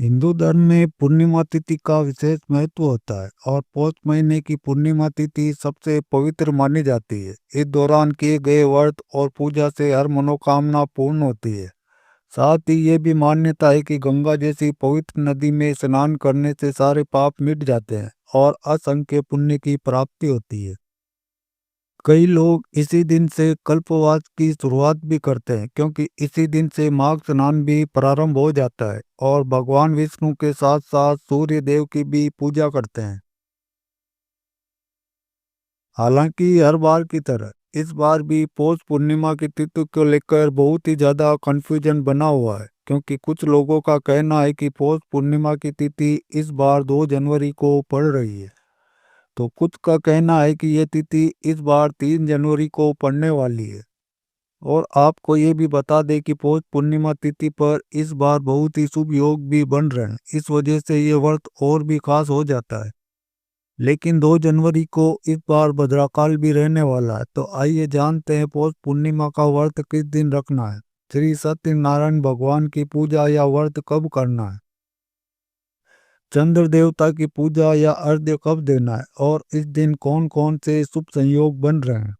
हिंदू धर्म में पूर्णिमा तिथि का विशेष महत्व होता है और पौष महीने की पूर्णिमा तिथि सबसे पवित्र मानी जाती है। इस दौरान किए गए व्रत और पूजा से हर मनोकामना पूर्ण होती है। साथ ही ये भी मान्यता है कि गंगा जैसी पवित्र नदी में स्नान करने से सारे पाप मिट जाते हैं और असंख्य पुण्य की प्राप्ति होती है। कई लोग इसी दिन से कल्पवास की शुरुआत भी करते हैं, क्योंकि इसी दिन से माघ स्नान भी प्रारंभ हो जाता है और भगवान विष्णु के साथ साथ सूर्य देव की भी पूजा करते हैं। हालांकि हर बार की तरह इस बार भी पौष पूर्णिमा की तिथि को लेकर बहुत ही ज्यादा कंफ्यूजन बना हुआ है, क्योंकि कुछ लोगों का कहना है कि पौष पूर्णिमा की तिथि इस बार 2 जनवरी को पड़ रही है, तो कुछ का कहना है कि ये तिथि इस बार 3 जनवरी को पड़ने वाली है। और आपको ये भी बता दें कि पौष पूर्णिमा तिथि पर इस बार बहुत ही शुभ योग भी बन रहे हैं, इस वजह से ये व्रत और भी खास हो जाता है। लेकिन 2 जनवरी को इस बार भद्राकाल भी रहने वाला है, तो आइए जानते हैं पौष पूर्णिमा का व्रत किस दिन रखना है, श्री सत्यनारायण भगवान की पूजा या व्रत कब करना है, चंद्र देवता की पूजा या अर्घ्य कब देना है, और इस दिन कौन कौन से शुभ संयोग बन रहे हैं।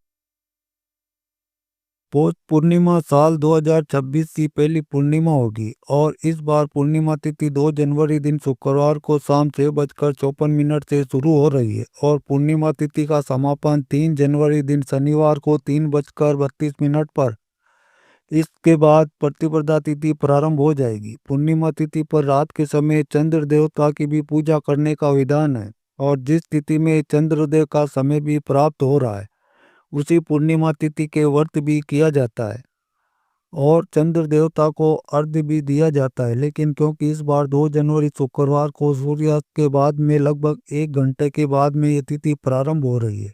पौष पूर्णिमा साल 2026 की पहली पूर्णिमा होगी और इस बार पूर्णिमा तिथि 2 जनवरी दिन शुक्रवार को शाम 6:54 से शुरू हो रही है और पूर्णिमा तिथि का समापन 3 जनवरी दिन शनिवार को 3:32 पर। इसके बाद प्रतिपदा तिथि प्रारंभ हो जाएगी। पूर्णिमा तिथि पर रात के समय चंद्र देवता की भी पूजा करने का विधान है और जिस तिथि में चंद्रोदय का समय भी प्राप्त हो रहा है, उसी पूर्णिमा तिथि के व्रत भी किया जाता है और चंद्र देवता को अर्घ्य भी दिया जाता है। लेकिन क्योंकि इस बार 2 जनवरी शुक्रवार को सूर्यास्त के बाद में लगभग 1 घंटे के बाद में ये तिथि प्रारंभ हो रही है,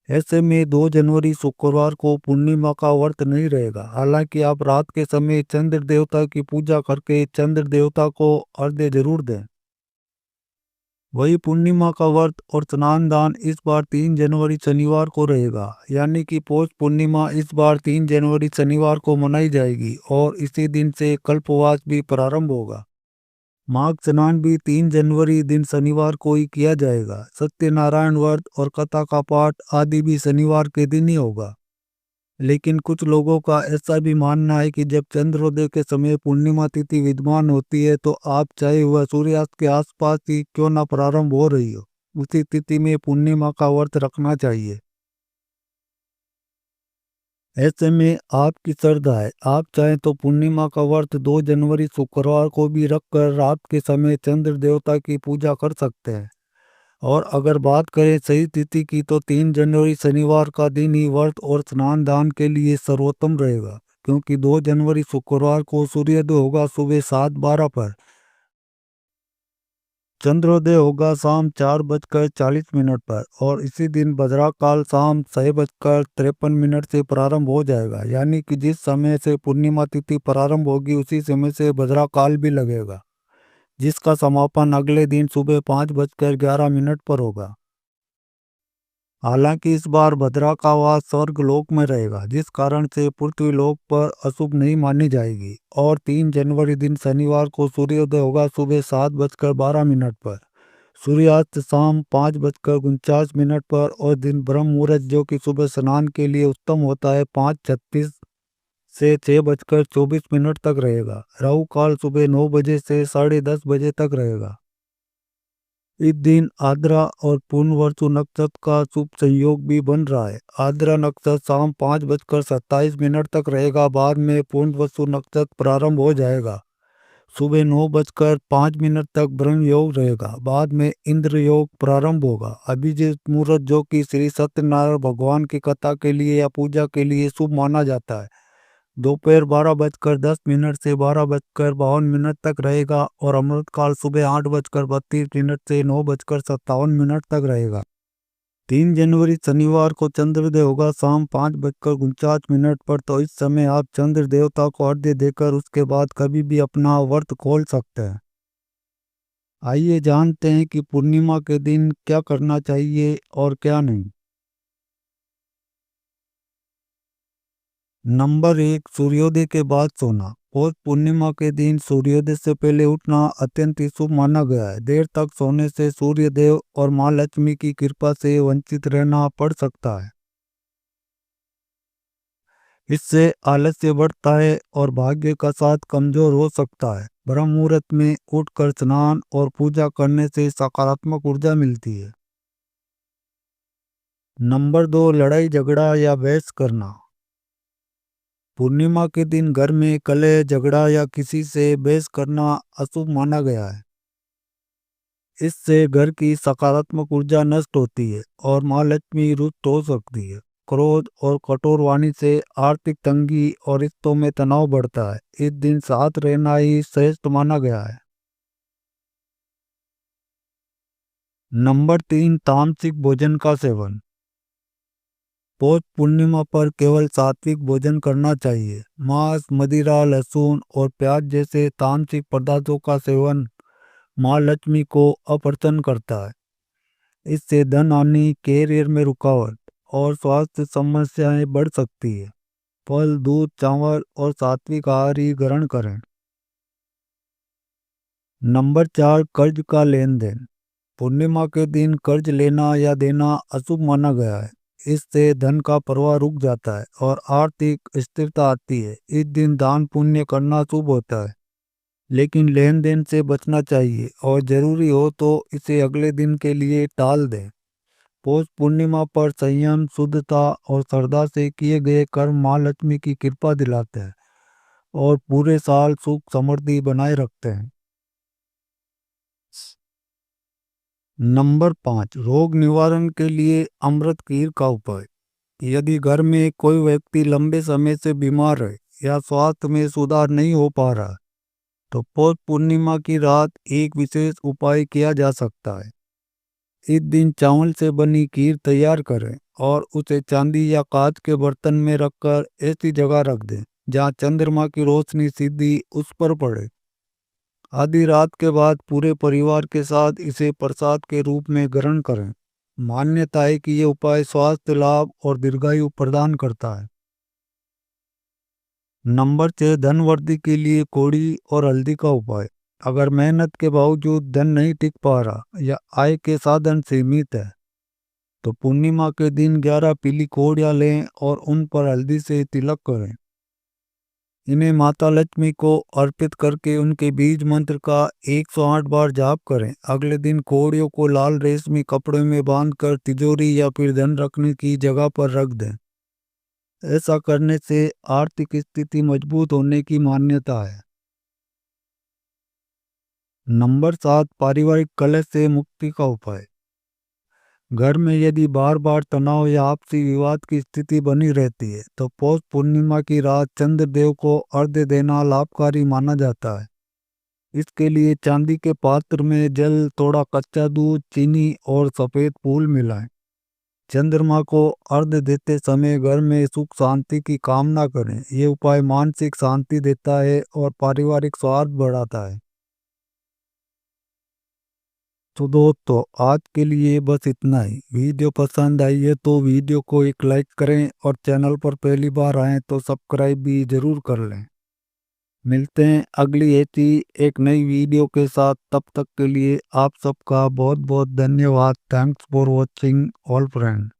ऐसे में 2 जनवरी शुक्रवार को पूर्णिमा का व्रत नहीं रहेगा। हालांकि आप रात के समय चंद्र देवता की पूजा करके चंद्र देवता को अर्घ्य जरूर दें। वही पूर्णिमा का व्रत और स्नान दान इस बार 3 जनवरी शनिवार को रहेगा, यानी कि पौष पूर्णिमा इस बार 3 जनवरी शनिवार को मनाई जाएगी और इसी दिन से कल्पवास भी प्रारंभ होगा। माघ स्नान भी 3 जनवरी दिन शनिवार को ही किया जाएगा। सत्यनारायण व्रत और कथा का पाठ आदि भी शनिवार के दिन ही होगा। लेकिन कुछ लोगों का ऐसा भी मानना है कि जब चंद्रोदय के समय पूर्णिमा तिथि विद्यमान होती है, तो आप चाहे वह सूर्यास्त के आसपास ही क्यों ना प्रारंभ हो रही हो, उसी तिथि में पूर्णिमा का व्रत रखना चाहिए। ऐसे में आपकी श्रद्धा है, आप चाहें तो पूर्णिमा का व्रत 2 जनवरी शुक्रवार को भी रखकर रात के समय चंद्र देवता की पूजा कर सकते हैं। और अगर बात करें सही तिथि की, तो 3 जनवरी शनिवार का दिन ही व्रत और स्नान दान के लिए सर्वोत्तम रहेगा, क्योंकि 2 जनवरी शुक्रवार को सूर्योदय होगा सुबह 7:12 पर, चंद्रोदय होगा शाम 4:40 पर और इसी दिन भद्राकाल शाम 6:53 से प्रारंभ हो जाएगा। यानी कि जिस समय से पूर्णिमा तिथि प्रारंभ होगी उसी समय से भद्राकाल भी लगेगा, जिसका समापन अगले दिन सुबह 5:11 पर होगा। हालांकि इस बार भद्रा का वास स्वर्ग लोक में रहेगा, जिस कारण से पृथ्वी लोक पर अशुभ नहीं मानी जाएगी और 3 जनवरी दिन शनिवार को सूर्योदय होगा सुबह 7:12 पर, सूर्यास्त शाम 5:49 पर और दिन ब्रह्म मुहूर्त जो कि सुबह स्नान के लिए उत्तम होता है 5:36 से 6:24 तक रहेगा। राहु काल सुबह 9 बजे से 10:30 बजे तक रहेगा। इस दिन आद्रा और पूर्णवसु नक्षत्र का शुभ संयोग भी बन रहा है। आद्रा नक्षत्र शाम 5:27 तक रहेगा, बाद में पूर्णवसु नक्षत्र प्रारंभ हो जाएगा। सुबह 9:05 तक ब्रह्म योग रहेगा, बाद में इंद्र योग प्रारंभ होगा। अभिजीत मुहूर्त जो कि श्री सत्यनारायण भगवान की कथा के लिए या पूजा के लिए शुभ माना जाता है, दोपहर 12:10 से 12:52 तक रहेगा और अमृतकाल सुबह 8:32 से 9:57 तक रहेगा। 3 जनवरी शनिवार को चंद्रोदय होगा शाम 5:49 पर, तो इस समय आप चंद्र देवता को अर्घ्य देकर उसके बाद कभी भी अपना व्रत खोल सकते हैं। आइए जानते हैं कि पूर्णिमा के दिन क्या करना चाहिए और क्या नहीं। नंबर 1, सूर्योदय के बाद सोना। पौष पूर्णिमा के दिन सूर्योदय से पहले उठना अत्यंत ही शुभ माना गया है। देर तक सोने से सूर्यदेव और माँ लक्ष्मी की कृपा से वंचित रहना पड़ सकता है। इससे आलस्य बढ़ता है और भाग्य का साथ कमजोर हो सकता है। ब्रह्म मुहूर्त में उठकर स्नान और पूजा करने से सकारात्मक ऊर्जा मिलती है। नंबर 2, लड़ाई झगड़ा या बहस करना। पूर्णिमा के दिन घर में कलह झगड़ा या किसी से बहस करना अशुभ माना गया है। इससे घर की सकारात्मक ऊर्जा नष्ट होती है और माँ लक्ष्मी रुष्ट हो सकती है। क्रोध और कठोर वाणी से आर्थिक तंगी और रिश्तों में तनाव बढ़ता है। इस दिन साथ रहना ही श्रेष्ठ माना गया है। नंबर 3, तामसिक भोजन का सेवन। पौष पूर्णिमा पर केवल सात्विक भोजन करना चाहिए। मांस, मदिरा, लहसुन और प्याज जैसे तामसिक पदार्थों का सेवन माँ लक्ष्मी को अप्रसन्न करता है। इससे धन हानि, कैरियर में रुकावट और स्वास्थ्य समस्याएं बढ़ सकती है। फल, दूध, चावल और सात्विक आहार ही ग्रहण करें। नंबर 4, कर्ज का लेन देन। पूर्णिमा के दिन कर्ज लेना या देना अशुभ माना गया है। इससे धन का प्रवाह रुक जाता है और आर्थिक स्थिरता आती है। इस दिन दान पुण्य करना शुभ होता है, लेकिन लेन देन से बचना चाहिए और जरूरी हो तो इसे अगले दिन के लिए टाल दें। पौष पूर्णिमा पर संयम, शुद्धता और श्रद्धा से किए गए कर्म माँ लक्ष्मी की कृपा दिलाते हैं और पूरे साल सुख समृद्धि बनाए रखते हैं। नंबर 5, रोग निवारण के लिए अमृत कीर का उपाय। यदि घर में कोई व्यक्ति लंबे समय से बीमार है या स्वास्थ्य में सुधार नहीं हो पा रहा, तो पौष पूर्णिमा की रात एक विशेष उपाय किया जा सकता है। इस दिन चावल से बनी खीर तैयार करें और उसे चांदी या कांच के बर्तन में रखकर ऐसी जगह रख दें जहां चंद्रमा की रोशनी सीधी उस पर पड़े। आधी रात के बाद पूरे परिवार के साथ इसे प्रसाद के रूप में ग्रहण करें। मान्यता है कि ये उपाय स्वास्थ्य लाभ और दीर्घायु प्रदान करता है। नंबर 6, धन वृद्धि के लिए कोड़ी और हल्दी का उपाय। अगर मेहनत के बावजूद धन नहीं टिक पा रहा या आय के साधन सीमित है, तो पूर्णिमा के दिन 11 पीली कोड़ियाँ लें और उन पर हल्दी से तिलक करें। इन्हें माता लक्ष्मी को अर्पित करके उनके बीज मंत्र का 108 बार जाप करें। अगले दिन कोड़ियों को लाल रेशमी कपड़े में बांधकर तिजोरी या फिर धन रखने की जगह पर रख दें। ऐसा करने से आर्थिक स्थिति मजबूत होने की मान्यता है। नंबर 7, पारिवारिक कलह से मुक्ति का उपाय। घर में यदि बार बार तनाव या आपसी विवाद की स्थिति बनी रहती है, तो पौष पूर्णिमा की रात चंद्रदेव को अर्घ्य देना लाभकारी माना जाता है। इसके लिए चांदी के पात्र में जल, थोड़ा कच्चा दूध, चीनी और सफेद फूल मिलाएं। चंद्रमा को अर्घ्य देते समय घर में सुख शांति की कामना करें। ये उपाय मानसिक शांति देता है और पारिवारिक सौहार्द बढ़ाता है। तो दोस्तों, आज के लिए बस इतना ही। वीडियो पसंद आई है तो वीडियो को एक लाइक करें और चैनल पर पहली बार आएँ तो सब्सक्राइब भी ज़रूर कर लें। मिलते हैं अगली ऐसी एक नई वीडियो के साथ। तब तक के लिए आप सबका बहुत बहुत धन्यवाद। Thanks for watching all friend.